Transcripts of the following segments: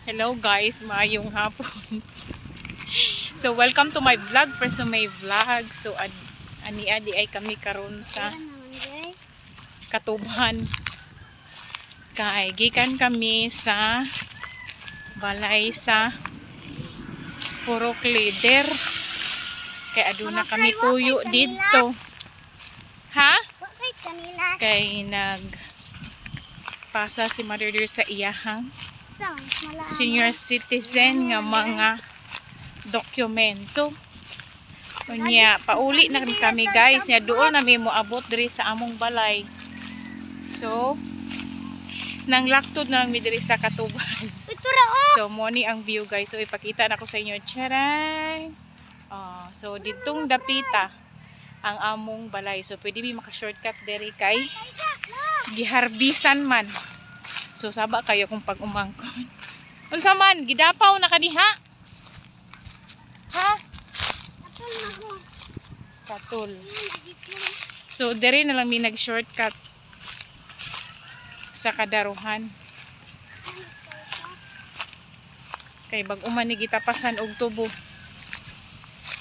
Hello guys, maayong hapon. So welcome to my vlog, first to my vlog. So ani-adi ay kami karon sa Katubhan. Kay gikan kami sa balay sa Purok Leader. Kay aduna kami tuyo dito. Ha? Kay nagpasa si Mother Dear sa iyahang senior citizen nga mga dokumento. Unya, pauli na kami guys. Nya doon na mi moabot diri sa among balay. So, nang laktod na lang mi diri sa Katubhan. So, mo ni ang view guys. So, ipakita na ko sa inyo. Charay! So, ditong dapita ang among balay. So, pwede mi maka-shortcut diri kay giharbisan man. So, saba kayo kung pag umangkon. Unsa man, gidapaw na kadiha? Ha? Katul. So, diri na lang mi nag-shortcut sa Kadaruhan. Kay bag-uman ni gitapasan og tubo.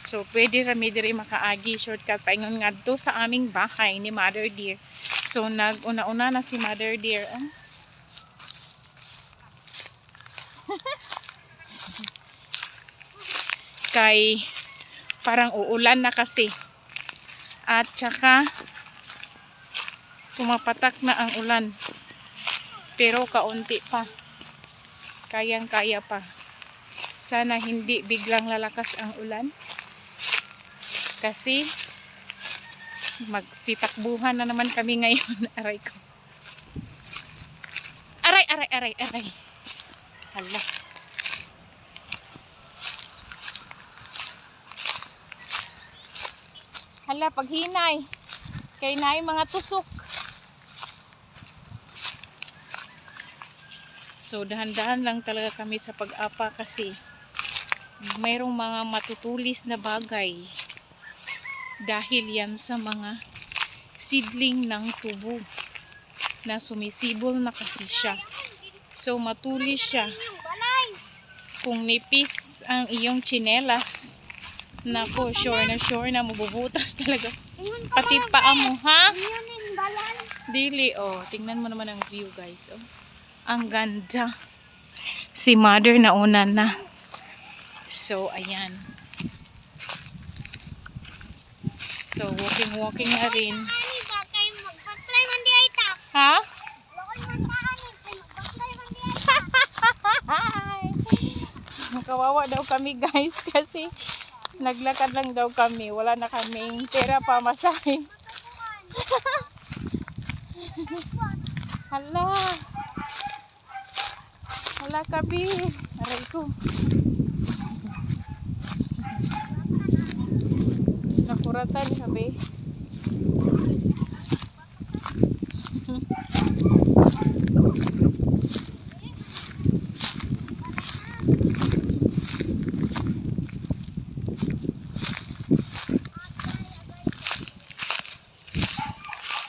So, pwede rami diri makaagi shortcut paingon ngadto sa aming bahay ni Mother Dear. So, nag-una-una na si Mother Dear. Kay parang uulan na kasi. At saka pumapatak na ang ulan. Pero kaunti pa. Kayang-kaya pa. Sana hindi biglang lalakas ang ulan. Kasi magsitakbuhan na naman kami ngayon. Aray ko. Aray. Hala. Hala, paghinay. Kay naay mga tusok. So, dahan-dahan lang talaga kami sa pag-apa kasi mayroong mga matutulis na bagay. Dahil yan sa mga seedling ng tubo na sumisibol na kasi siya. So, matulis siya. Kung nipis ang iyong tsinelas, nako, sure na mabubutas talaga. Pati paa mo, ha? Dili, tingnan mo naman ang view, guys. Ang ganda. Si Mother nauna na. So, ayan. So, walking na rin. Ha? Kawawa daw kami guys kasi naglakad lang daw kami. Wala na kaming pera pa masahe. Hala kabi. Aray ko. Nakuratan kabi.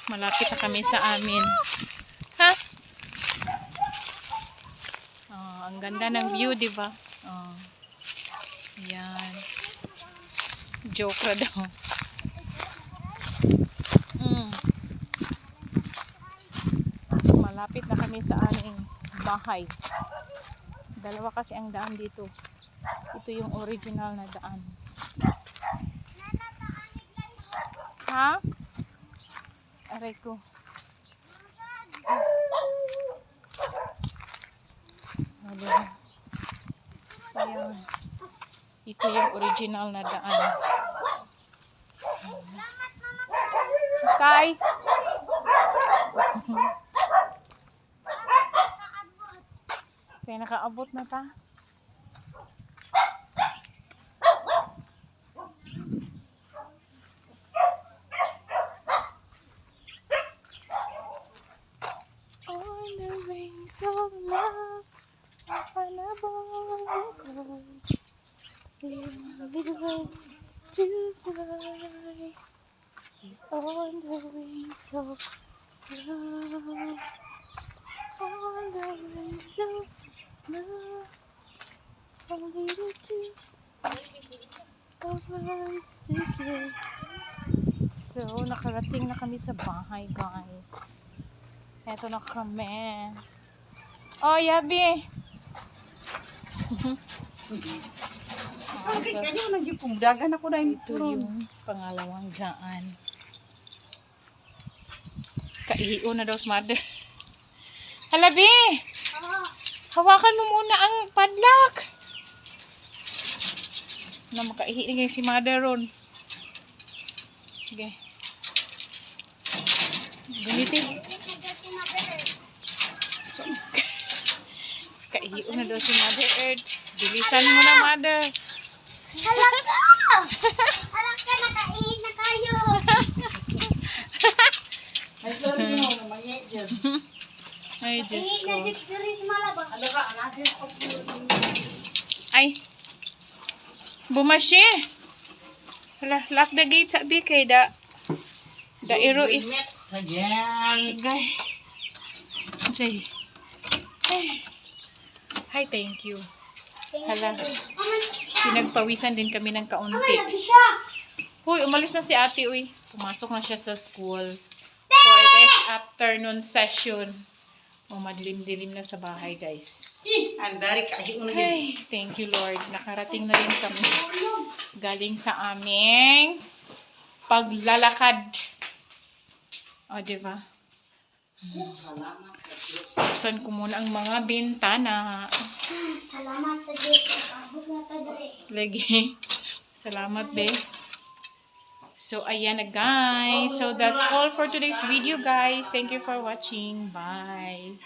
Malapit na kami sa amin. Ha? Ang ganda ng view, di ba? Yan. Joke ra daw. Malapit na kami sa aming bahay. Dalawa kasi ang daan dito. Ito yung original na daan. Ha? Aray ko. Ayan. Ito yung original na daan. Kay. Kaya nakaabot na ta. On the wings of love, on a boat, little to fly. Is on the wings of love, on the wings So, love, a little too, always together. So, nakarating na kami sa bahay, guys. Eto na kami. Oh, Yabi! Okay, kanyo na yung pumdagan ako na yung Ito yung pangalawang daan. Kaihiyo na daw si mother. Halabi! Hawakan mo muna ang padlock. Na makaihi na si mother ron. Sige. Gunitin. Kaihiyo na daw si Mother Earth. Bilisan mo na, Mother. Halaka! Halaka, nakain na kayo! Ay, sorry mo, namangyay dyan. Ay, Diyos Iin na ko. dito rin si Malabang. Ano ka, natin ako. Ay. Bumashi. Hala, lock the gate sabi kay the arrow is Ayan. Gay. Jay. Hi, thank you. Hala, pinagpawisan din kami ng kaunti. Lagi siya! Huy, umalis na si ate, uy. Pumasok na siya sa school for this afternoon session. Oh, madilim-dilim na sa bahay, guys. Ang dari kayo na yun. Ay, thank you, Lord. Nakarating na rin kami. Galing sa aming paglalakad. O, diba? Buksan ko muna ang mga bintana. Salamat sa Diyos. Nakabot na tadre. Lagi. Salamat, be. So, ayan na, guys. So, that's all for today's video, guys. Thank you for watching. Bye.